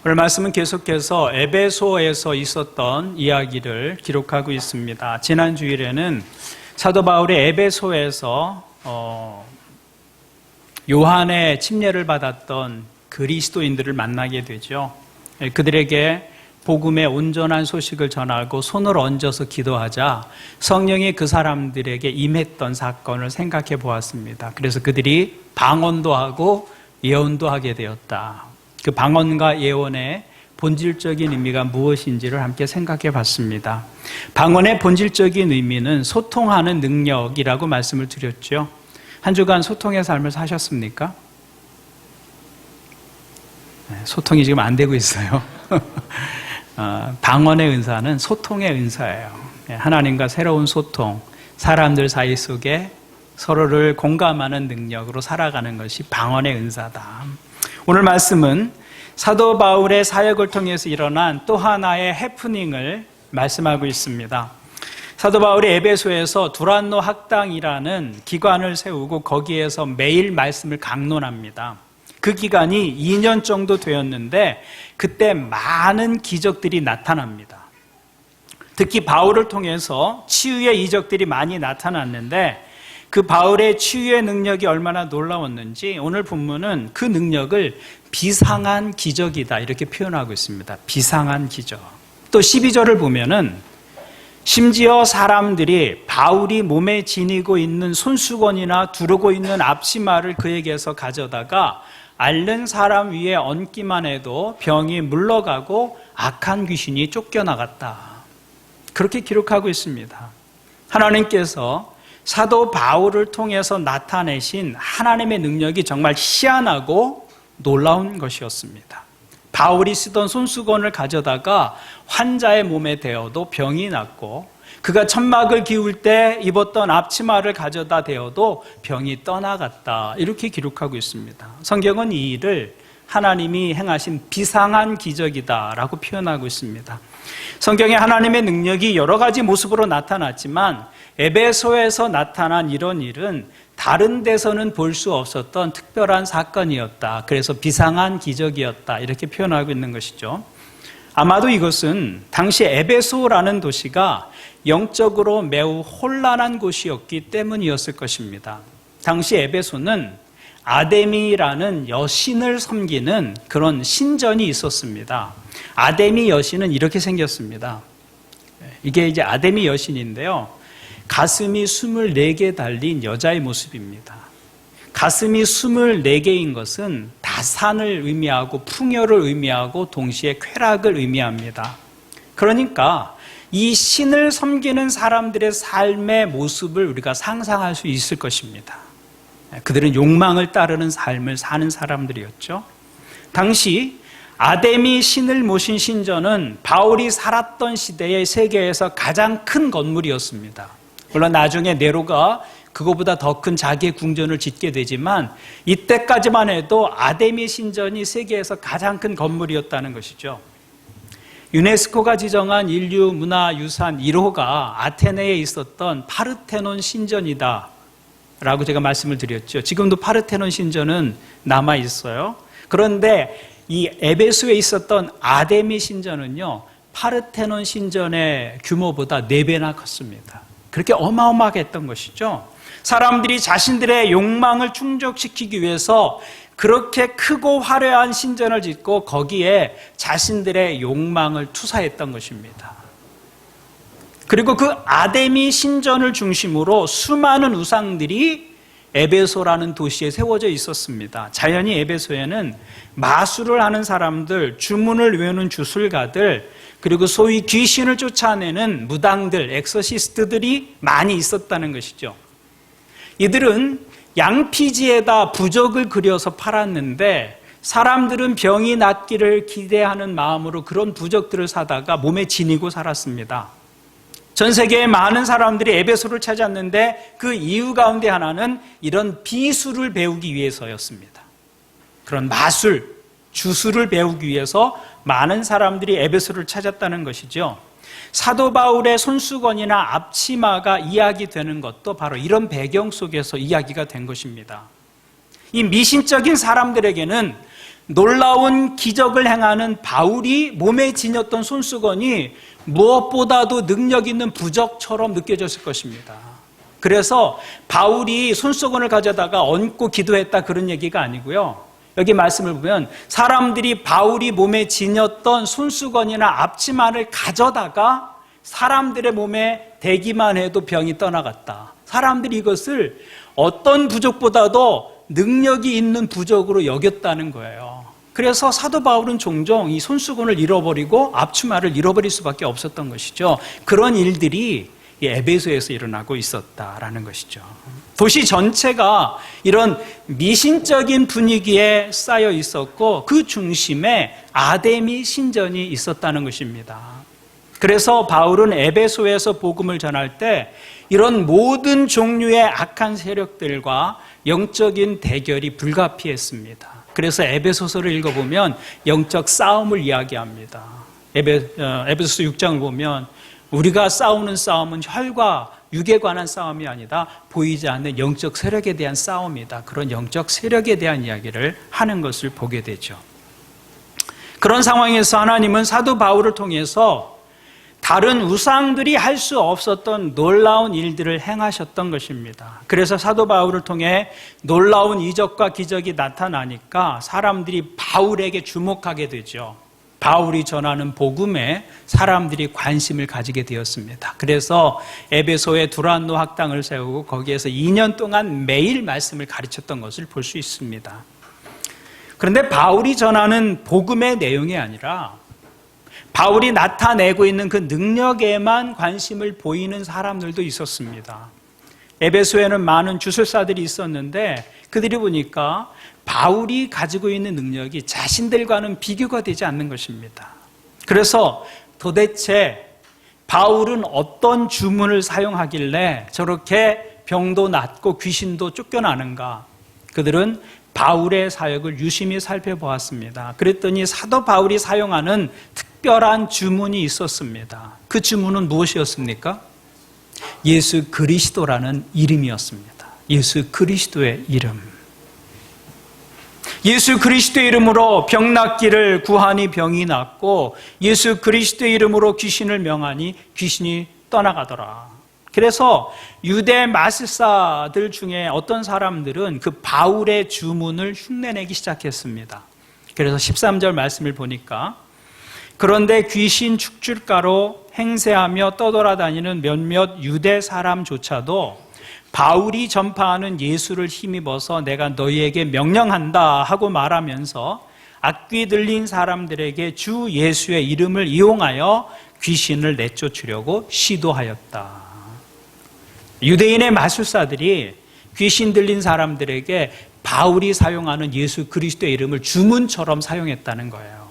오늘 말씀은 계속해서 에베소에서 있었던 이야기를 기록하고 있습니다. 지난 주일에는 사도 바울이 에베소에서 요한의 침례를 받았던 그리스도인들을 만나게 되죠. 그들에게 복음의 온전한 소식을 전하고 손을 얹어서 기도하자 성령이 그 사람들에게 임했던 사건을 생각해 보았습니다. 그래서 그들이 방언도 하고 예언도 하게 되었다. 그 방언과 예언의 본질적인 의미가 무엇인지를 함께 생각해 봤습니다. 방언의 본질적인 의미는 소통하는 능력이라고 말씀을 드렸죠. 한 주간 소통의 삶을 사셨습니까? 소통이 지금 안 되고 있어요. 방언의 은사는 소통의 은사예요. 하나님과 새로운 소통, 사람들 사이 속에 서로를 공감하는 능력으로 살아가는 것이 방언의 은사다. 오늘 말씀은 사도 바울의 사역을 통해서 일어난 또 하나의 해프닝을 말씀하고 있습니다. 사도 바울이 에베소에서 두란노 학당이라는 기관을 세우고 거기에서 매일 말씀을 강론합니다. 그 기간이 2년 정도 되었는데 그때 많은 기적들이 나타납니다. 특히 바울을 통해서 치유의 이적들이 많이 나타났는데 그 바울의 치유의 능력이 얼마나 놀라웠는지 오늘 본문은 그 능력을 비상한 기적이다 이렇게 표현하고 있습니다. 비상한 기적. 또 12절을 보면은 심지어 사람들이 바울이 몸에 지니고 있는 손수건이나 두르고 있는 앞치마를 그에게서 가져다가 앓는 사람 위에 얹기만 해도 병이 물러가고 악한 귀신이 쫓겨나갔다. 그렇게 기록하고 있습니다. 하나님께서 사도 바울을 통해서 나타내신 하나님의 능력이 정말 희한하고 놀라운 것이었습니다. 바울이 쓰던 손수건을 가져다가 환자의 몸에 대어도 병이 낫고 그가 천막을 기울 때 입었던 앞치마를 가져다 대어도 병이 떠나갔다. 이렇게 기록하고 있습니다. 성경은 이 일을 하나님이 행하신 비상한 기적이다라고 표현하고 있습니다. 성경에 하나님의 능력이 여러 가지 모습으로 나타났지만 에베소에서 나타난 이런 일은 다른 데서는 볼 수 없었던 특별한 사건이었다. 그래서 비상한 기적이었다. 이렇게 표현하고 있는 것이죠. 아마도 이것은 당시 에베소라는 도시가 영적으로 매우 혼란한 곳이었기 때문이었을 것입니다. 당시 에베소는 아데미라는 여신을 섬기는 그런 신전이 있었습니다. 아데미 여신은 이렇게 생겼습니다. 이게 이제 아데미 여신인데요. 가슴이 24개 달린 여자의 모습입니다. 가슴이 24개인 것은 다산을 의미하고 풍요를 의미하고 동시에 쾌락을 의미합니다. 그러니까 이 신을 섬기는 사람들의 삶의 모습을 우리가 상상할 수 있을 것입니다. 그들은 욕망을 따르는 삶을 사는 사람들이었죠. 당시 아데미 신을 모신 신전은 바울이 살았던 시대의 세계에서 가장 큰 건물이었습니다. 물론 나중에 네로가 그거보다 더 큰 자기의 궁전을 짓게 되지만 이때까지만 해도 아데미 신전이 세계에서 가장 큰 건물이었다는 것이죠. 유네스코가 지정한 인류 문화유산 1호가 아테네에 있었던 파르테논 신전이다 라고 제가 말씀을 드렸죠. 지금도 파르테논 신전은 남아 있어요. 그런데 이 에베소에 있었던 아데미 신전은요, 파르테논 신전의 규모보다 4배나 컸습니다. 그렇게 어마어마하게 했던 것이죠. 사람들이 자신들의 욕망을 충족시키기 위해서 그렇게 크고 화려한 신전을 짓고 거기에 자신들의 욕망을 투사했던 것입니다. 그리고 그 아데미 신전을 중심으로 수많은 우상들이 에베소라는 도시에 세워져 있었습니다. 자연히 에베소에는 마술을 하는 사람들, 주문을 외우는 주술가들, 그리고 소위 귀신을 쫓아내는 무당들, 엑소시스트들이 많이 있었다는 것이죠. 이들은 양피지에다 부적을 그려서 팔았는데 사람들은 병이 낫기를 기대하는 마음으로 그런 부적들을 사다가 몸에 지니고 살았습니다. 전 세계의 많은 사람들이 에베소를 찾았는데 그 이유 가운데 하나는 이런 비술을 배우기 위해서였습니다. 그런 마술, 주술을 배우기 위해서 많은 사람들이 에베소를 찾았다는 것이죠. 사도 바울의 손수건이나 앞치마가 이야기되는 것도 바로 이런 배경 속에서 이야기가 된 것입니다. 이 미신적인 사람들에게는 놀라운 기적을 행하는 바울이 몸에 지녔던 손수건이 무엇보다도 능력 있는 부적처럼 느껴졌을 것입니다. 그래서 바울이 손수건을 가져다가 얹고 기도했다 그런 얘기가 아니고요. 여기 말씀을 보면 사람들이 바울이 몸에 지녔던 손수건이나 앞치마를 가져다가 사람들의 몸에 대기만 해도 병이 떠나갔다. 사람들이 이것을 어떤 부족보다도 능력이 있는 부족으로 여겼다는 거예요. 그래서 사도 바울은 종종 이 손수건을 잃어버리고 앞치마를 잃어버릴 수밖에 없었던 것이죠. 그런 일들이 에베소에서 일어나고 있었다라는 것이죠. 도시 전체가 이런 미신적인 분위기에 쌓여 있었고 그 중심에 아데미 신전이 있었다는 것입니다. 그래서 바울은 에베소에서 복음을 전할 때 이런 모든 종류의 악한 세력들과 영적인 대결이 불가피했습니다. 그래서 에베소서를 읽어보면 영적 싸움을 이야기합니다. 에베소서 6장을 보면 우리가 싸우는 싸움은 혈과 육에 관한 싸움이 아니다. 보이지 않는 영적 세력에 대한 싸움이다. 그런 영적 세력에 대한 이야기를 하는 것을 보게 되죠. 그런 상황에서 하나님은 사도 바울을 통해서 다른 우상들이 할 수 없었던 놀라운 일들을 행하셨던 것입니다. 그래서 사도 바울을 통해 놀라운 이적과 기적이 나타나니까 사람들이 바울에게 주목하게 되죠. 바울이 전하는 복음에 사람들이 관심을 가지게 되었습니다. 그래서 에베소에 두란노 학당을 세우고 거기에서 2년 동안 매일 말씀을 가르쳤던 것을 볼 수 있습니다. 그런데 바울이 전하는 복음의 내용이 아니라 바울이 나타내고 있는 그 능력에만 관심을 보이는 사람들도 있었습니다. 에베소에는 많은 주술사들이 있었는데 그들이 보니까 바울이 가지고 있는 능력이 자신들과는 비교가 되지 않는 것입니다. 그래서 도대체 바울은 어떤 주문을 사용하길래 저렇게 병도 낫고 귀신도 쫓겨나는가? 그들은 바울의 사역을 유심히 살펴보았습니다. 그랬더니 사도 바울이 사용하는 특별한 주문이 있었습니다. 그 주문은 무엇이었습니까? 예수 그리스도라는 이름이었습니다. 예수 그리스도의 이름. 예수 그리스도의 이름으로 병 낫기를 구하니 병이 낫고 예수 그리스도의 이름으로 귀신을 명하니 귀신이 떠나가더라. 그래서 유대 마술사들 중에 어떤 사람들은 그 바울의 주문을 흉내내기 시작했습니다. 그래서 13절 말씀을 보니까 그런데 귀신 축출가로 행세하며 떠돌아다니는 몇몇 유대 사람조차도 바울이 전파하는 예수를 힘입어서 내가 너희에게 명령한다 하고 말하면서 악귀 들린 사람들에게 주 예수의 이름을 이용하여 귀신을 내쫓으려고 시도하였다. 유대인의 마술사들이 귀신 들린 사람들에게 바울이 사용하는 예수 그리스도의 이름을 주문처럼 사용했다는 거예요.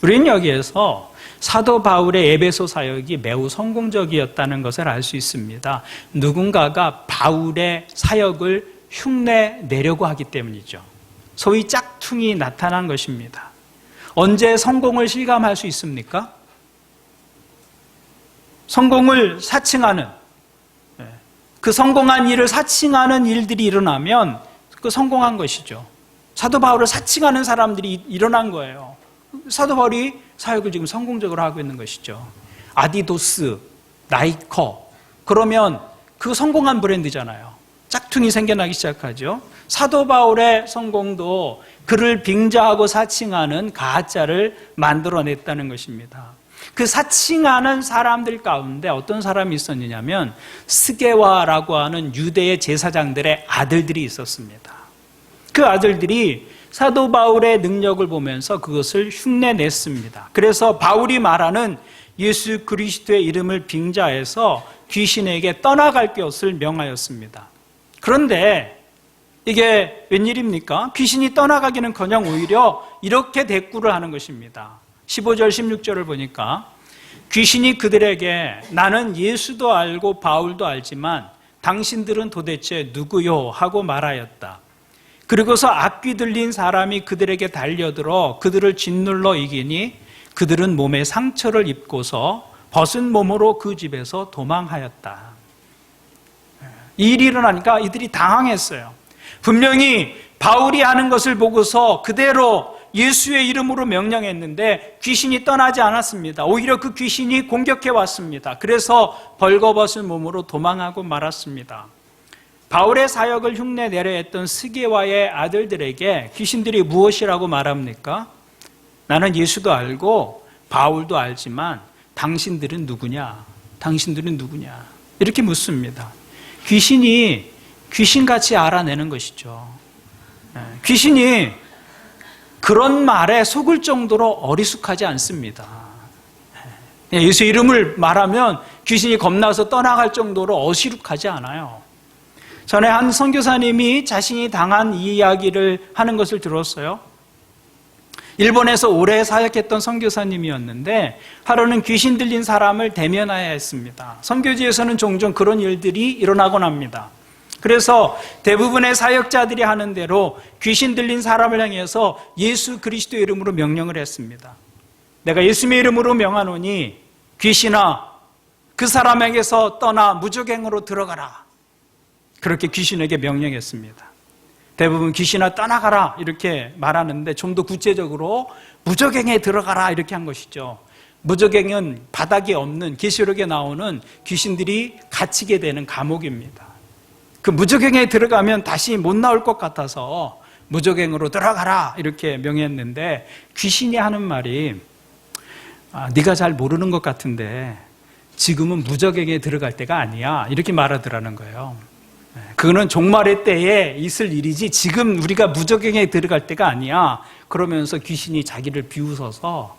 우리는 여기에서 사도 바울의 에베소 사역이 매우 성공적이었다는 것을 알 수 있습니다. 누군가가 바울의 사역을 흉내내려고 하기 때문이죠. 소위 짝퉁이 나타난 것입니다. 언제 성공을 실감할 수 있습니까? 성공을 사칭하는, 그 성공한 일을 사칭하는 일들이 일어나면 그 성공한 것이죠. 사도 바울을 사칭하는 사람들이 일어난 거예요. 사도 바울이 사역을 지금 성공적으로 하고 있는 것이죠. 아디도스, 나이커, 그러면 그 성공한 브랜드잖아요. 짝퉁이 생겨나기 시작하죠. 사도 바울의 성공도 그를 빙자하고 사칭하는 가짜를 만들어냈다는 것입니다. 그 사칭하는 사람들 가운데 어떤 사람이 있었느냐면 스게와라고 하는 유대의 제사장들의 아들들이 있었습니다. 그 아들들이 사도 바울의 능력을 보면서 그것을 흉내냈습니다. 그래서 바울이 말하는 예수 그리스도의 이름을 빙자해서 귀신에게 떠나갈 것을 명하였습니다. 그런데 이게 웬일입니까? 귀신이 떠나가기는커녕 오히려 이렇게 대꾸를 하는 것입니다. 15절 16절을 보니까 귀신이 그들에게 나는 예수도 알고 바울도 알지만 당신들은 도대체 누구요? 하고 말하였다. 그리고서 악귀 들린 사람이 그들에게 달려들어 그들을 짓눌러 이기니 그들은 몸에 상처를 입고서 벗은 몸으로 그 집에서 도망하였다. 이 일이 일어나니까 이들이 당황했어요. 분명히 바울이 하는 것을 보고서 그대로 예수의 이름으로 명령했는데 귀신이 떠나지 않았습니다. 오히려 그 귀신이 공격해 왔습니다. 그래서 벌거벗은 몸으로 도망하고 말았습니다. 바울의 사역을 흉내내려 했던 스게와의 아들들에게 귀신들이 무엇이라고 말합니까? 나는 예수도 알고 바울도 알지만 당신들은 누구냐? 당신들은 누구냐? 이렇게 묻습니다. 귀신이 귀신같이 알아내는 것이죠. 귀신이 그런 말에 속을 정도로 어리숙하지 않습니다. 예수 이름을 말하면 귀신이 겁나서 떠나갈 정도로 어시룩하지 않아요. 전에 한 선교사님이 자신이 당한 이 이야기를 하는 것을 들었어요. 일본에서 오래 사역했던 선교사님이었는데 하루는 귀신 들린 사람을 대면해야 했습니다. 선교지에서는 종종 그런 일들이 일어나곤 합니다. 그래서 대부분의 사역자들이 하는 대로 귀신 들린 사람을 향해서 예수 그리스도의 이름으로 명령을 했습니다. 내가 예수의 이름으로 명하노니 귀신아 그 사람에게서 떠나 무적행으로 들어가라. 그렇게 귀신에게 명령했습니다. 대부분 귀신아 떠나가라 이렇게 말하는데 좀 더 구체적으로 무적행에 들어가라 이렇게 한 것이죠. 무적행은 바닥이 없는 계시록에 나오는 귀신들이 갇히게 되는 감옥입니다. 그 무적행에 들어가면 다시 못 나올 것 같아서 무적행으로 들어가라 이렇게 명했는데 귀신이 하는 말이 네가 잘 모르는 것 같은데 지금은 무적행에 들어갈 때가 아니야 이렇게 말하더라는 거예요. 그거는 종말의 때에 있을 일이지 지금 우리가 무적행에 들어갈 때가 아니야. 그러면서 귀신이 자기를 비웃어서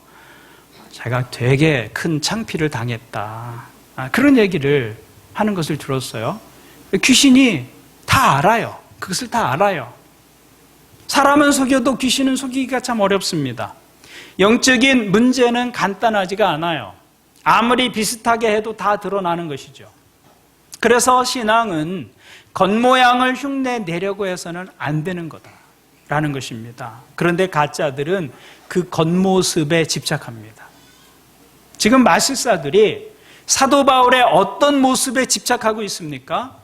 자기가 되게 큰 창피를 당했다. 그런 얘기를 하는 것을 들었어요. 귀신이 다 알아요. 그것을 다 알아요. 사람은 속여도 귀신은 속이기가 참 어렵습니다. 영적인 문제는 간단하지가 않아요. 아무리 비슷하게 해도 다 드러나는 것이죠. 그래서 신앙은 겉모양을 흉내내려고 해서는 안 되는 거다라는 것입니다. 그런데 가짜들은 그 겉모습에 집착합니다. 지금 마술사들이 사도 바울의 어떤 모습에 집착하고 있습니까?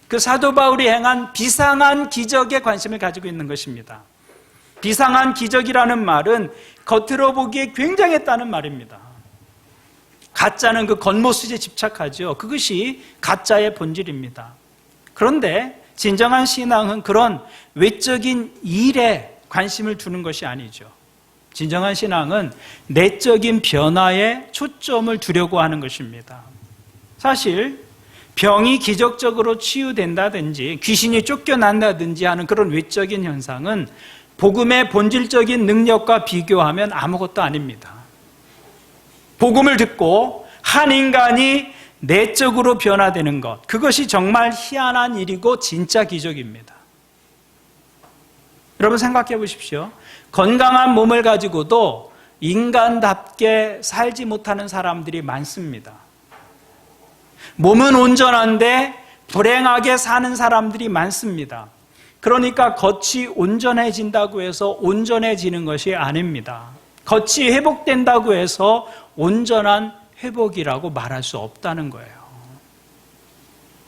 그 사도 바울이 행한 비상한 기적에 관심을 가지고 있는 것입니다. 비상한 기적이라는 말은 겉으로 보기에 굉장했다는 말입니다. 가짜는 그 겉모습에 집착하죠. 그것이 가짜의 본질입니다. 그런데 진정한 신앙은 그런 외적인 일에 관심을 두는 것이 아니죠. 진정한 신앙은 내적인 변화에 초점을 두려고 하는 것입니다. 사실 병이 기적적으로 치유된다든지 귀신이 쫓겨난다든지 하는 그런 외적인 현상은 복음의 본질적인 능력과 비교하면 아무것도 아닙니다. 복음을 듣고 한 인간이 내적으로 변화되는 것, 그것이 정말 희한한 일이고 진짜 기적입니다. 여러분 생각해 보십시오. 건강한 몸을 가지고도 인간답게 살지 못하는 사람들이 많습니다. 몸은 온전한데 불행하게 사는 사람들이 많습니다. 그러니까 겉이 온전해진다고 해서 온전해지는 것이 아닙니다. 겉이 회복된다고 해서 온전한 회복이라고 말할 수 없다는 거예요.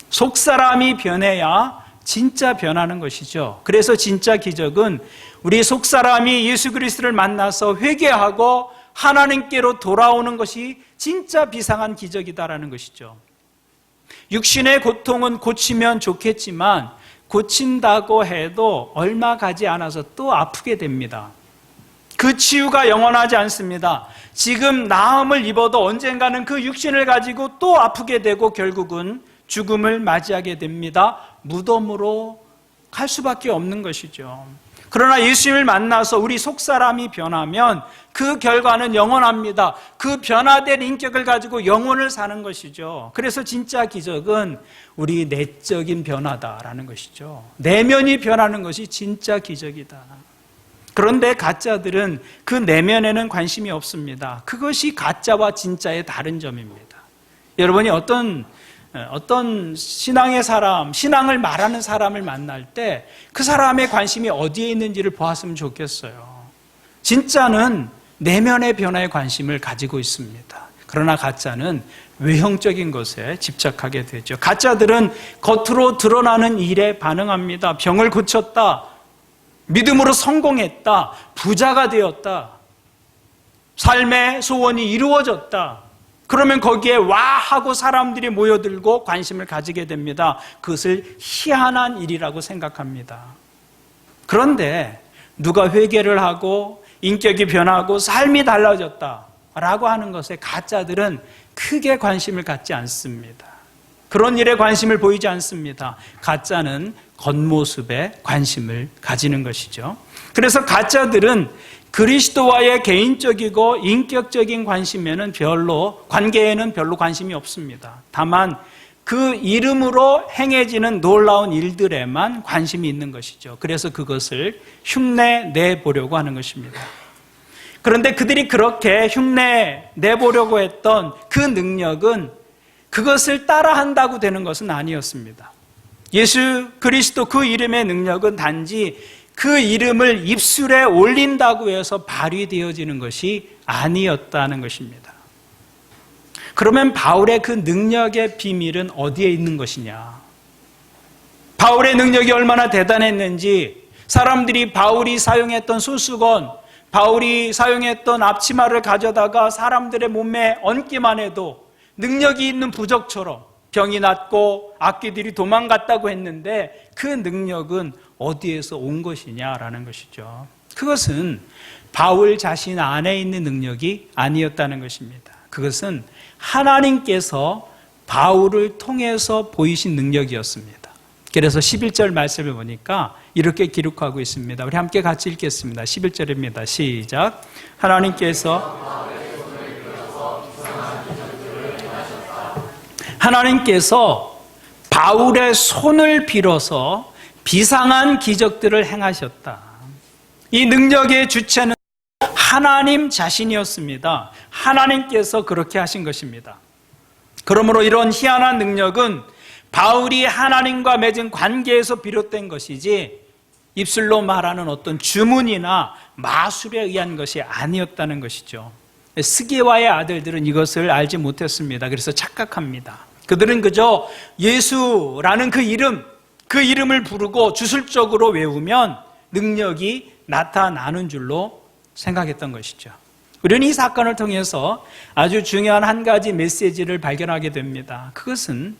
속사람이 변해야 진짜 변하는 것이죠. 그래서 진짜 기적은 우리 속사람이 예수 그리스도를 만나서 회개하고 하나님께로 돌아오는 것이 진짜 비상한 기적이다라는 것이죠. 육신의 고통은 고치면 좋겠지만 고친다고 해도 얼마 가지 않아서 또 아프게 됩니다. 그 치유가 영원하지 않습니다. 지금 나음을 입어도 언젠가는 그 육신을 가지고 또 아프게 되고 결국은 죽음을 맞이하게 됩니다. 무덤으로 갈 수밖에 없는 것이죠. 그러나 예수님을 만나서 우리 속사람이 변하면 그 결과는 영원합니다. 그 변화된 인격을 가지고 영혼을 사는 것이죠. 그래서 진짜 기적은 우리 내적인 변화다라는 것이죠. 내면이 변하는 것이 진짜 기적이다. 그런데 가짜들은 그 내면에는 관심이 없습니다. 그것이 가짜와 진짜의 다른 점입니다. 여러분이 어떤 신앙의 사람, 신앙을 말하는 사람을 만날 때 그 사람의 관심이 어디에 있는지를 보았으면 좋겠어요. 진짜는 내면의 변화에 관심을 가지고 있습니다. 그러나 가짜는 외형적인 것에 집착하게 되죠. 가짜들은 겉으로 드러나는 일에 반응합니다. 병을 고쳤다. 믿음으로 성공했다. 부자가 되었다. 삶의 소원이 이루어졌다. 그러면 거기에 와 하고 사람들이 모여들고 관심을 가지게 됩니다. 그것을 희한한 일이라고 생각합니다. 그런데 누가 회개를 하고 인격이 변하고 삶이 달라졌다라고 하는 것에 가짜들은 크게 관심을 갖지 않습니다. 그런 일에 관심을 보이지 않습니다. 가짜는 겉모습에 관심을 가지는 것이죠. 그래서 가짜들은 그리스도와의 개인적이고 인격적인 관계에는 별로 관심이 없습니다. 다만 그 이름으로 행해지는 놀라운 일들에만 관심이 있는 것이죠. 그래서 그것을 흉내 내보려고 하는 것입니다. 그런데 그들이 그렇게 흉내 내보려고 했던 그 능력은 그것을 따라한다고 되는 것은 아니었습니다. 예수 그리스도 그 이름의 능력은 단지 그 이름을 입술에 올린다고 해서 발휘되어지는 것이 아니었다는 것입니다. 그러면 바울의 그 능력의 비밀은 어디에 있는 것이냐? 바울의 능력이 얼마나 대단했는지 사람들이 바울이 사용했던 소수건, 바울이 사용했던 앞치마를 가져다가 사람들의 몸에 얹기만 해도 능력이 있는 부적처럼 병이 낫고 악귀들이 도망갔다고 했는데 그 능력은 어디에서 온 것이냐라는 것이죠. 그것은 바울 자신 안에 있는 능력이 아니었다는 것입니다. 그것은 하나님께서 바울을 통해서 보이신 능력이었습니다. 그래서 11절 말씀을 보니까 이렇게 기록하고 있습니다. 우리 함께 같이 읽겠습니다. 11절입니다. 시작. 하나님께서 바울의 손을 빌어서 비상한 기적들을 행하셨다. 이 능력의 주체는 하나님 자신이었습니다. 하나님께서 그렇게 하신 것입니다. 그러므로 이런 희한한 능력은 바울이 하나님과 맺은 관계에서 비롯된 것이지 입술로 말하는 어떤 주문이나 마술에 의한 것이 아니었다는 것이죠. 스게와의 아들들은 이것을 알지 못했습니다. 그래서 착각합니다. 그들은 그저 예수라는 그 이름을 부르고 주술적으로 외우면 능력이 나타나는 줄로 생각했던 것이죠. 우리는 이 사건을 통해서 아주 중요한 한 가지 메시지를 발견하게 됩니다. 그것은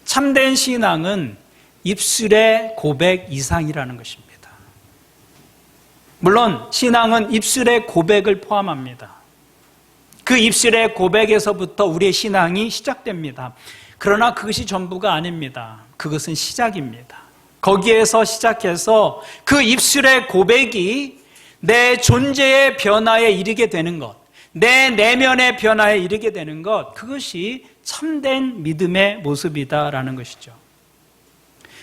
참된 신앙은 입술의 고백 이상이라는 것입니다. 물론 신앙은 입술의 고백을 포함합니다. 그 입술의 고백에서부터 우리의 신앙이 시작됩니다. 그러나 그것이 전부가 아닙니다. 그것은 시작입니다. 거기에서 시작해서 그 입술의 고백이 내 존재의 변화에 이르게 되는 것, 내 내면의 변화에 이르게 되는 것, 그것이 참된 믿음의 모습이다라는 것이죠.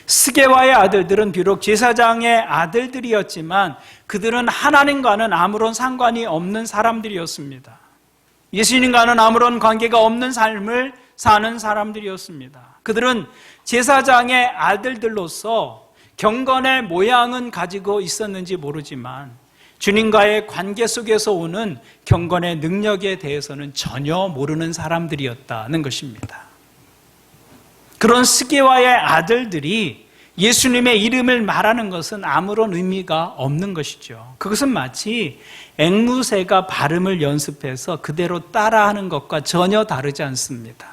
스게와의 아들들은 비록 제사장의 아들들이었지만 그들은 하나님과는 아무런 상관이 없는 사람들이었습니다. 예수님과는 아무런 관계가 없는 삶을 사는 사람들이었습니다. 그들은 제사장의 아들들로서 경건의 모양은 가지고 있었는지 모르지만 주님과의 관계 속에서 오는 경건의 능력에 대해서는 전혀 모르는 사람들이었다는 것입니다. 그런 스게와의 아들들이 예수님의 이름을 말하는 것은 아무런 의미가 없는 것이죠. 그것은 마치 앵무새가 발음을 연습해서 그대로 따라하는 것과 전혀 다르지 않습니다.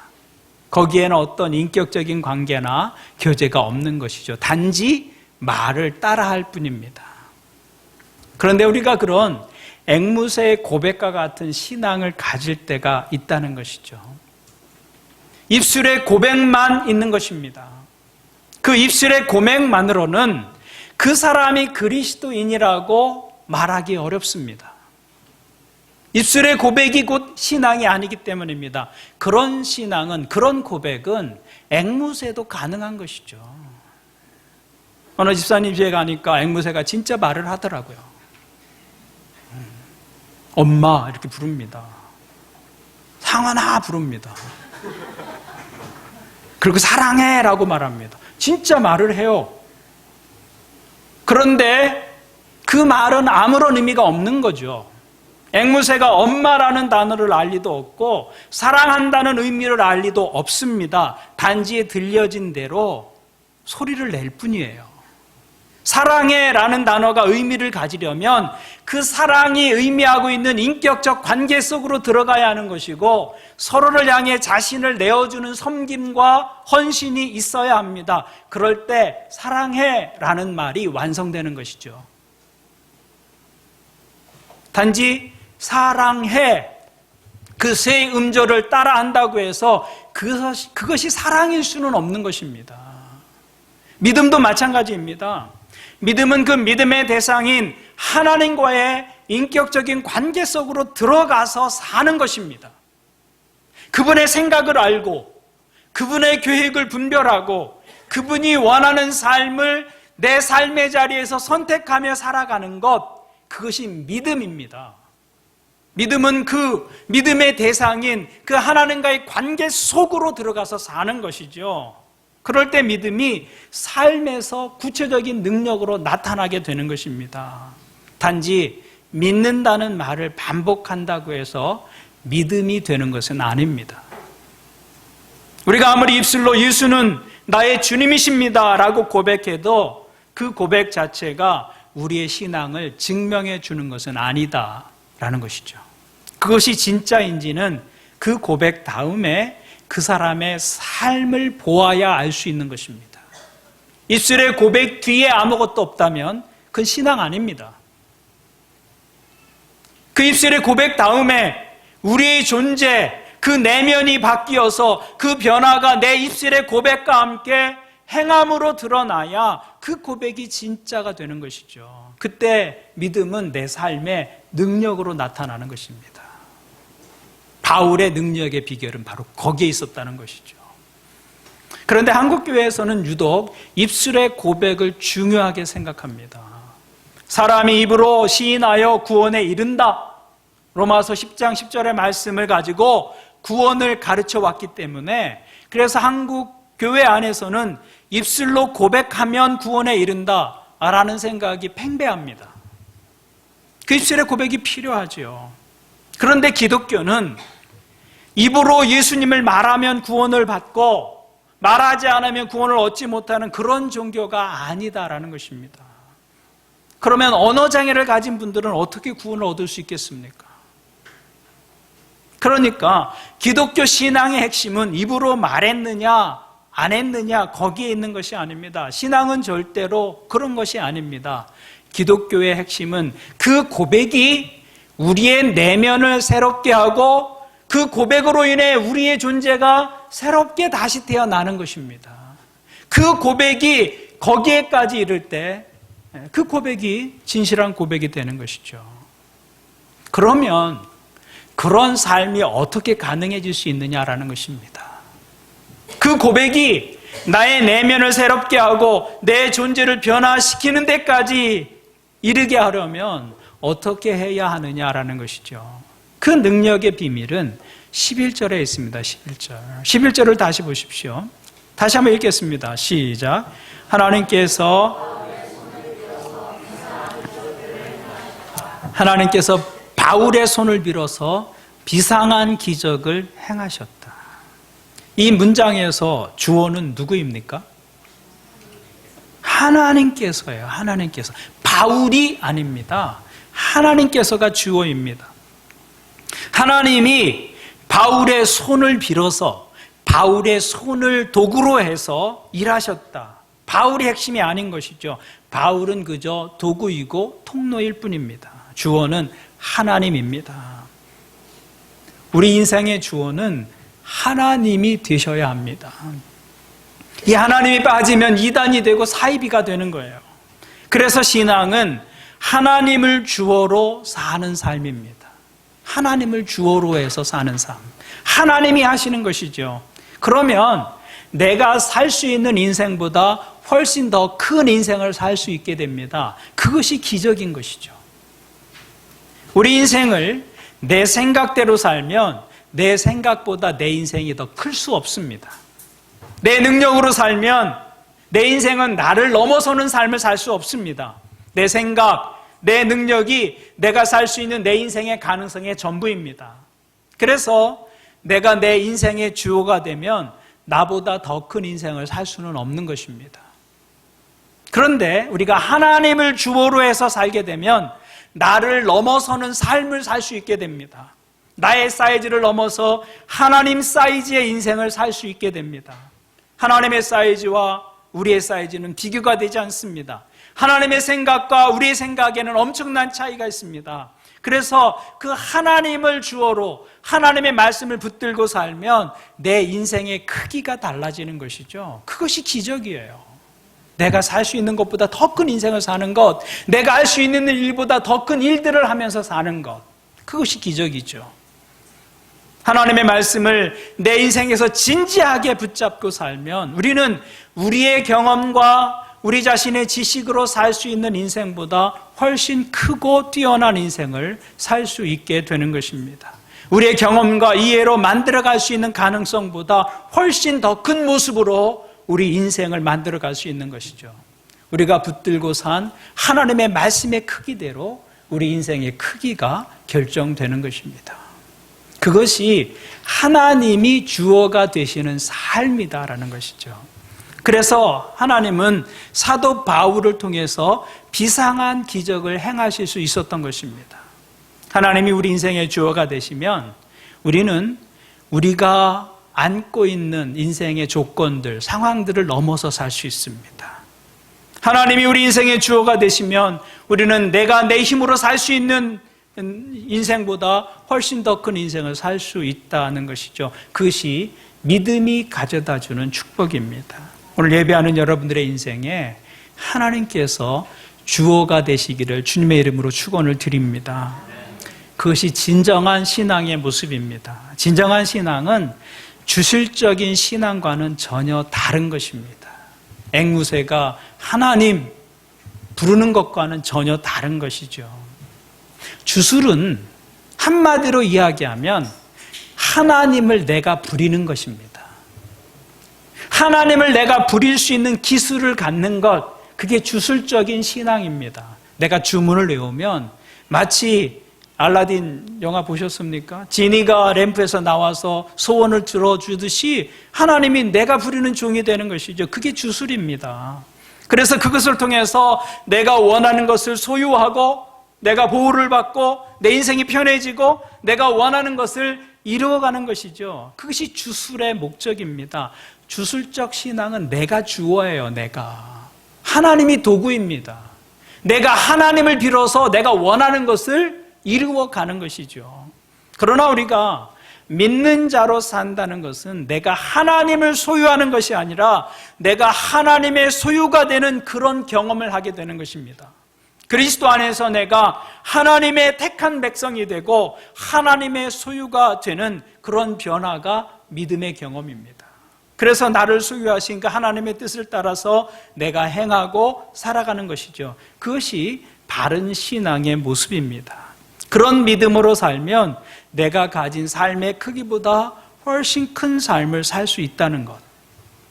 거기에는 어떤 인격적인 관계나 교제가 없는 것이죠. 단지 말을 따라할 뿐입니다. 그런데 우리가 그런 앵무새의 고백과 같은 신앙을 가질 때가 있다는 것이죠. 입술의 고백만 있는 것입니다. 그 입술의 고백만으로는 그 사람이 그리스도인이라고 말하기 어렵습니다. 입술의 고백이 곧 신앙이 아니기 때문입니다. 그런 신앙은, 그런 고백은 앵무새도 가능한 것이죠. 어느 집사님 집에 가니까 앵무새가 진짜 말을 하더라고요. 엄마 이렇게 부릅니다. 상원아 부릅니다. 그리고 사랑해 라고 말합니다. 진짜 말을 해요. 그런데 그 말은 아무런 의미가 없는 거죠. 앵무새가 엄마라는 단어를 알 리도 없고 사랑한다는 의미를 알 리도 없습니다. 단지 들려진 대로 소리를 낼 뿐이에요. 사랑해라는 단어가 의미를 가지려면 그 사랑이 의미하고 있는 인격적 관계 속으로 들어가야 하는 것이고 서로를 향해 자신을 내어주는 섬김과 헌신이 있어야 합니다. 그럴 때 사랑해라는 말이 완성되는 것이죠. 단지 사랑해 그 세 음절을 따라한다고 해서 그것이 사랑일 수는 없는 것입니다. 믿음도 마찬가지입니다. 믿음은 그 믿음의 대상인 하나님과의 인격적인 관계 속으로 들어가서 사는 것입니다. 그분의 생각을 알고 그분의 계획을 분별하고 그분이 원하는 삶을 내 삶의 자리에서 선택하며 살아가는 것, 그것이 믿음입니다. 믿음은 그 믿음의 대상인 그 하나님과의 관계 속으로 들어가서 사는 것이죠. 그럴 때 믿음이 삶에서 구체적인 능력으로 나타나게 되는 것입니다. 단지 믿는다는 말을 반복한다고 해서 믿음이 되는 것은 아닙니다. 우리가 아무리 입술로 예수는 나의 주님이십니다 라고 고백해도 그 고백 자체가 우리의 신앙을 증명해 주는 것은 아니다라는 것이죠. 그것이 진짜인지는 그 고백 다음에 그 사람의 삶을 보아야 알 수 있는 것입니다. 입술의 고백 뒤에 아무것도 없다면 그건 신앙 아닙니다. 그 입술의 고백 다음에 우리의 존재, 그 내면이 바뀌어서 그 변화가 내 입술의 고백과 함께 행함으로 드러나야 그 고백이 진짜가 되는 것이죠. 그때 믿음은 내 삶의 능력으로 나타나는 것입니다. 바울의 능력의 비결은 바로 거기에 있었다는 것이죠. 그런데 한국교회에서는 유독 입술의 고백을 중요하게 생각합니다. 사람이 입으로 시인하여 구원에 이른다. 로마서 10장 10절의 말씀을 가지고 구원을 가르쳐 왔기 때문에 그래서 한국 교회 안에서는 입술로 고백하면 구원에 이른다 라는 생각이 팽배합니다. 그 입술의 고백이 필요하죠. 그런데 기독교는 입으로 예수님을 말하면 구원을 받고 말하지 않으면 구원을 얻지 못하는 그런 종교가 아니다라는 것입니다. 그러면 언어장애를 가진 분들은 어떻게 구원을 얻을 수 있겠습니까? 그러니까 기독교 신앙의 핵심은 입으로 말했느냐 안 했느냐 거기에 있는 것이 아닙니다. 신앙은 절대로 그런 것이 아닙니다. 기독교의 핵심은 그 고백이 우리의 내면을 새롭게 하고 그 고백으로 인해 우리의 존재가 새롭게 다시 태어나는 것입니다. 그 고백이 거기에까지 이를 때 그 고백이 진실한 고백이 되는 것이죠. 그러면 그런 삶이 어떻게 가능해질 수 있느냐라는 것입니다. 그 고백이 나의 내면을 새롭게 하고 내 존재를 변화시키는 데까지 이르게 하려면 어떻게 해야 하느냐라는 것이죠. 그 능력의 비밀은 11절에 있습니다. 11절을 다시 보십시오. 다시 한번 읽겠습니다. 시작. 하나님께서 바울의 손을 빌어서 비상한 기적을 행하셨다. 이 문장에서 주어는 누구입니까? 하나님께서예요. 하나님께서. 바울이 아닙니다. 하나님께서가 주어입니다. 하나님이 바울의 손을 빌어서 바울의 손을 도구로 해서 일하셨다. 바울이 핵심이 아닌 것이죠. 바울은 그저 도구이고 통로일 뿐입니다. 주어는 하나님입니다. 우리 인생의 주어는 하나님이 되셔야 합니다. 이 하나님이 빠지면 이단이 되고 사이비가 되는 거예요. 그래서 신앙은 하나님을 주어로 사는 삶입니다. 하나님을 주어로 해서 사는 삶. 하나님이 하시는 것이죠. 그러면 내가 살 수 있는 인생보다 훨씬 더 큰 인생을 살 수 있게 됩니다. 그것이 기적인 것이죠. 우리 인생을 내 생각대로 살면 내 생각보다 내 인생이 더 클 수 없습니다. 내 능력으로 살면 내 인생은 나를 넘어서는 삶을 살 수 없습니다. 내 생각, 내 능력이 내가 살 수 있는 내 인생의 가능성의 전부입니다. 그래서 내가 내 인생의 주어가 되면 나보다 더 큰 인생을 살 수는 없는 것입니다. 그런데 우리가 하나님을 주어로 해서 살게 되면 나를 넘어서는 삶을 살 수 있게 됩니다. 나의 사이즈를 넘어서 하나님 사이즈의 인생을 살 수 있게 됩니다. 하나님의 사이즈와 우리의 사이즈는 비교가 되지 않습니다. 하나님의 생각과 우리의 생각에는 엄청난 차이가 있습니다. 그래서 그 하나님을 주어로 하나님의 말씀을 붙들고 살면 내 인생의 크기가 달라지는 것이죠. 그것이 기적이에요. 내가 살 수 있는 것보다 더 큰 인생을 사는 것, 내가 할 수 있는 일보다 더 큰 일들을 하면서 사는 것, 그것이 기적이죠. 하나님의 말씀을 내 인생에서 진지하게 붙잡고 살면 우리는 우리의 경험과 우리 자신의 지식으로 살 수 있는 인생보다 훨씬 크고 뛰어난 인생을 살 수 있게 되는 것입니다. 우리의 경험과 이해로 만들어갈 수 있는 가능성보다 훨씬 더 큰 모습으로 우리 인생을 만들어갈 수 있는 것이죠. 우리가 붙들고 산 하나님의 말씀의 크기대로 우리 인생의 크기가 결정되는 것입니다. 그것이 하나님이 주어가 되시는 삶이다라는 것이죠. 그래서 하나님은 사도 바울을 통해서 비상한 기적을 행하실 수 있었던 것입니다. 하나님이 우리 인생의 주어가 되시면 우리는 우리가 안고 있는 인생의 조건들, 상황들을 넘어서 살 수 있습니다. 하나님이 우리 인생의 주어가 되시면 우리는 내가 내 힘으로 살 수 있는 인생보다 훨씬 더 큰 인생을 살 수 있다는 것이죠. 그것이 믿음이 가져다주는 축복입니다. 오늘 예배하는 여러분들의 인생에 하나님께서 주어가 되시기를 주님의 이름으로 축원을 드립니다. 그것이 진정한 신앙의 모습입니다. 진정한 신앙은 주술적인 신앙과는 전혀 다른 것입니다. 앵무새가 하나님 부르는 것과는 전혀 다른 것이죠. 주술은 한마디로 이야기하면 하나님을 내가 부리는 것입니다. 하나님을 내가 부릴 수 있는 기술을 갖는 것, 그게 주술적인 신앙입니다. 내가 주문을 외우면 마치 알라딘 영화 보셨습니까? 지니가 램프에서 나와서 소원을 들어주듯이 하나님이 내가 부리는 종이 되는 것이죠. 그게 주술입니다. 그래서 그것을 통해서 내가 원하는 것을 소유하고 내가 보호를 받고 내 인생이 편해지고 내가 원하는 것을 이루어가는 것이죠. 그것이 주술의 목적입니다. 주술적 신앙은 내가 주어예요. 내가 하나님이 도구입니다. 내가 하나님을 빌어서 내가 원하는 것을 이루어가는 것이죠. 그러나 우리가 믿는 자로 산다는 것은 내가 하나님을 소유하는 것이 아니라 내가 하나님의 소유가 되는 그런 경험을 하게 되는 것입니다. 그리스도 안에서 내가 하나님의 택한 백성이 되고 하나님의 소유가 되는 그런 변화가 믿음의 경험입니다. 그래서 나를 소유하신 그 하나님의 뜻을 따라서 내가 행하고 살아가는 것이죠. 그것이 바른 신앙의 모습입니다. 그런 믿음으로 살면 내가 가진 삶의 크기보다 훨씬 큰 삶을 살 수 있다는 것.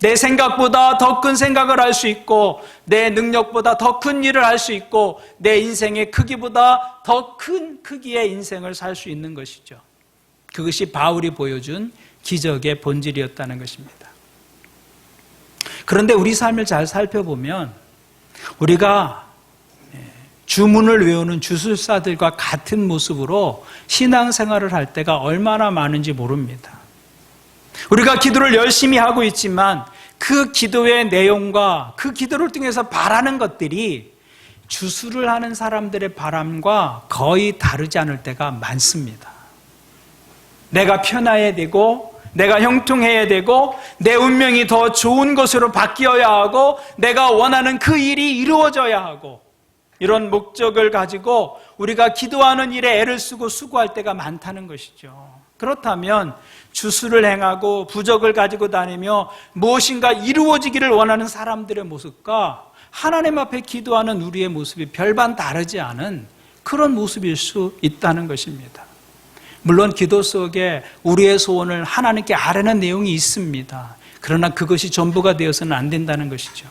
내 생각보다 더 큰 생각을 할 수 있고 내 능력보다 더 큰 일을 할 수 있고 내 인생의 크기보다 더 큰 크기의 인생을 살 수 있는 것이죠. 그것이 바울이 보여준 기적의 본질이었다는 것입니다. 그런데 우리 삶을 잘 살펴보면 우리가 주문을 외우는 주술사들과 같은 모습으로 신앙생활을 할 때가 얼마나 많은지 모릅니다. 우리가 기도를 열심히 하고 있지만 그 기도의 내용과 그 기도를 통해서 바라는 것들이 주술을 하는 사람들의 바람과 거의 다르지 않을 때가 많습니다. 내가 편해야 되고 내가 형통해야 되고 내 운명이 더 좋은 것으로 바뀌어야 하고 내가 원하는 그 일이 이루어져야 하고 이런 목적을 가지고 우리가 기도하는 일에 애를 쓰고 수고할 때가 많다는 것이죠. 그렇다면 주술을 행하고 부적을 가지고 다니며 무엇인가 이루어지기를 원하는 사람들의 모습과 하나님 앞에 기도하는 우리의 모습이 별반 다르지 않은 그런 모습일 수 있다는 것입니다. 물론 기도 속에 우리의 소원을 하나님께 아뢰는 내용이 있습니다. 그러나 그것이 전부가 되어서는 안 된다는 것이죠.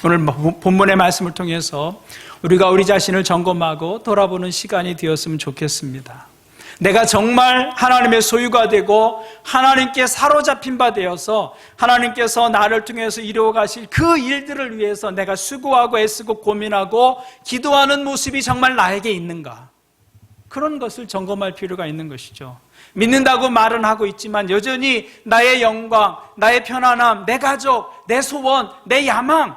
오늘 본문의 말씀을 통해서 우리가 우리 자신을 점검하고 돌아보는 시간이 되었으면 좋겠습니다. 내가 정말 하나님의 소유가 되고 하나님께 사로잡힌 바 되어서 하나님께서 나를 통해서 이루어 가실 그 일들을 위해서 내가 수고하고 애쓰고 고민하고 기도하는 모습이 정말 나에게 있는가? 그런 것을 점검할 필요가 있는 것이죠. 믿는다고 말은 하고 있지만 여전히 나의 영광, 나의 편안함, 내 가족, 내 소원, 내 야망,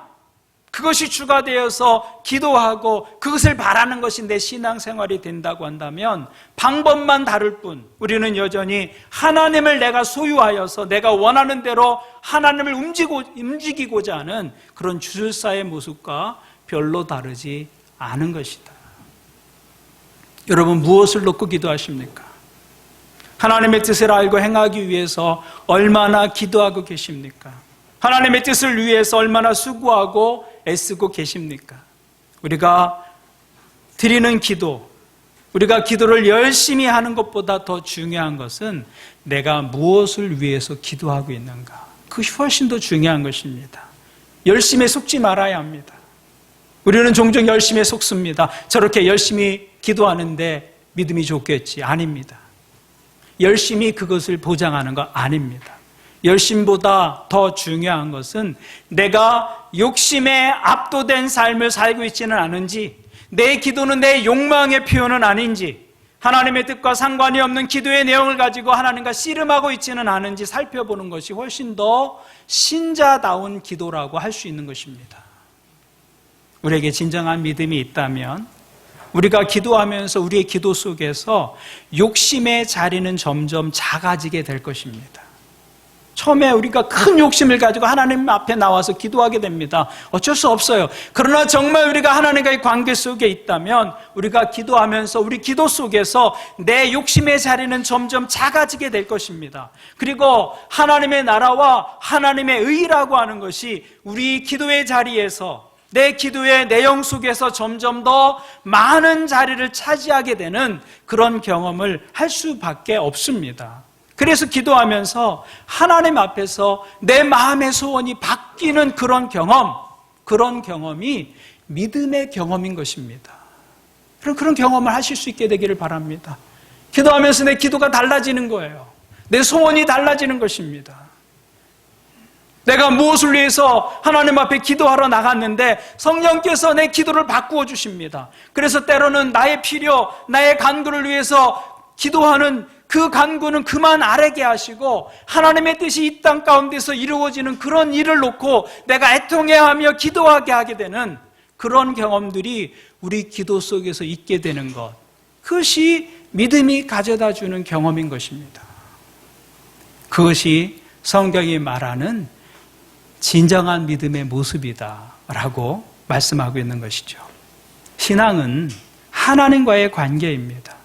그것이 주가 되어서 기도하고 그것을 바라는 것이 내 신앙생활이 된다고 한다면 방법만 다를 뿐 우리는 여전히 하나님을 내가 소유하여서 내가 원하는 대로 하나님을 움직이고자 하는 그런 주술사의 모습과 별로 다르지 않은 것이다. 여러분, 무엇을 놓고 기도하십니까? 하나님의 뜻을 알고 행하기 위해서 얼마나 기도하고 계십니까? 하나님의 뜻을 위해서 얼마나 수고하고 애쓰고 계십니까? 우리가 드리는 기도, 우리가 기도를 열심히 하는 것보다 더 중요한 것은 내가 무엇을 위해서 기도하고 있는가? 그것이 훨씬 더 중요한 것입니다. 열심에 속지 말아야 합니다. 우리는 종종 열심에 속습니다. 저렇게 열심히 기도하는데 믿음이 좋겠지. 아닙니다. 열심히 그것을 보장하는 거 아닙니다. 열심보다 더 중요한 것은 내가 욕심에 압도된 삶을 살고 있지는 않은지, 내 기도는 내 욕망의 표현은 아닌지, 하나님의 뜻과 상관이 없는 기도의 내용을 가지고 하나님과 씨름하고 있지는 않은지 살펴보는 것이 훨씬 더 신자다운 기도라고 할 수 있는 것입니다. 우리에게 진정한 믿음이 있다면 우리가 기도하면서 우리의 기도 속에서 욕심의 자리는 점점 작아지게 될 것입니다. 처음에 우리가 큰 욕심을 가지고 하나님 앞에 나와서 기도하게 됩니다. 어쩔 수 없어요. 그러나 정말 우리가 하나님과의 관계 속에 있다면 우리가 기도하면서 우리 기도 속에서 내 욕심의 자리는 점점 작아지게 될 것입니다. 그리고 하나님의 나라와 하나님의 의라고 하는 것이 우리 기도의 자리에서 내 기도의 내용 속에서 점점 더 많은 자리를 차지하게 되는 그런 경험을 할 수밖에 없습니다. 그래서 기도하면서 하나님 앞에서 내 마음의 소원이 바뀌는 그런 경험이 믿음의 경험인 것입니다. 그런 경험을 하실 수 있게 되기를 바랍니다. 기도하면서 내 기도가 달라지는 거예요. 내 소원이 달라지는 것입니다. 내가 무엇을 위해서 하나님 앞에 기도하러 나갔는데 성령께서 내 기도를 바꾸어 주십니다. 그래서 때로는 나의 필요, 나의 간구를 위해서 기도하는 그 간구는 그만 아래게 하시고 하나님의 뜻이 이 땅 가운데서 이루어지는 그런 일을 놓고 내가 애통해하며 기도하게 하게 되는 그런 경험들이 우리 기도 속에서 있게 되는 것, 그것이 믿음이 가져다 주는 경험인 것입니다. 그것이 성경이 말하는 진정한 믿음의 모습이다라고 말씀하고 있는 것이죠. 신앙은 하나님과의 관계입니다.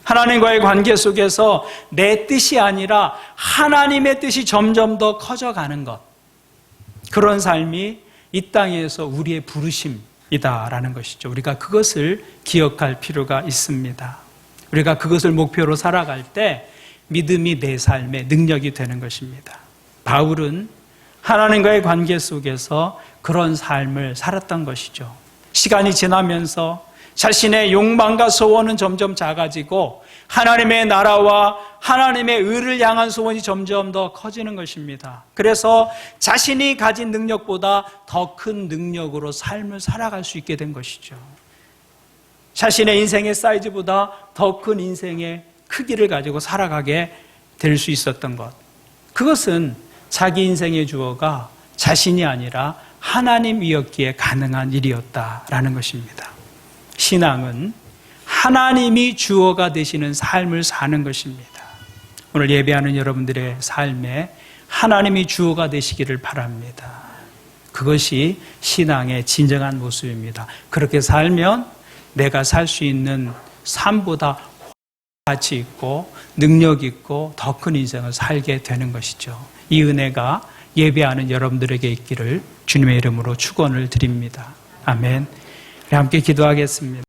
하나님과의 관계 속에서 내 뜻이 아니라 하나님의 뜻이 점점 더 커져가는 것, 그런 삶이 이 땅에서 우리의 부르심이다라는 것이죠. 우리가 그것을 기억할 필요가 있습니다. 우리가 그것을 목표로 살아갈 때 믿음이 내 삶의 능력이 되는 것입니다. 바울은 하나님과의 관계 속에서 그런 삶을 살았던 것이죠. 시간이 지나면서 자신의 욕망과 소원은 점점 작아지고 하나님의 나라와 하나님의 의를 향한 소원이 점점 더 커지는 것입니다. 그래서 자신이 가진 능력보다 더 큰 능력으로 삶을 살아갈 수 있게 된 것이죠. 자신의 인생의 사이즈보다 더 큰 인생의 크기를 가지고 살아가게 될 수 있었던 것, 그것은 자기 인생의 주어가 자신이 아니라 하나님이었기에 가능한 일이었다라는 것입니다. 신앙은 하나님이 주어가 되시는 삶을 사는 것입니다. 오늘 예배하는 여러분들의 삶에 하나님이 주어가 되시기를 바랍니다. 그것이 신앙의 진정한 모습입니다. 그렇게 살면 내가 살 수 있는 삶보다 가치 있고 능력 있고 더 큰 인생을 살게 되는 것이죠. 이 은혜가 예배하는 여러분들에게 있기를 주님의 이름으로 축원을 드립니다. 아멘. 함께 기도하겠습니다.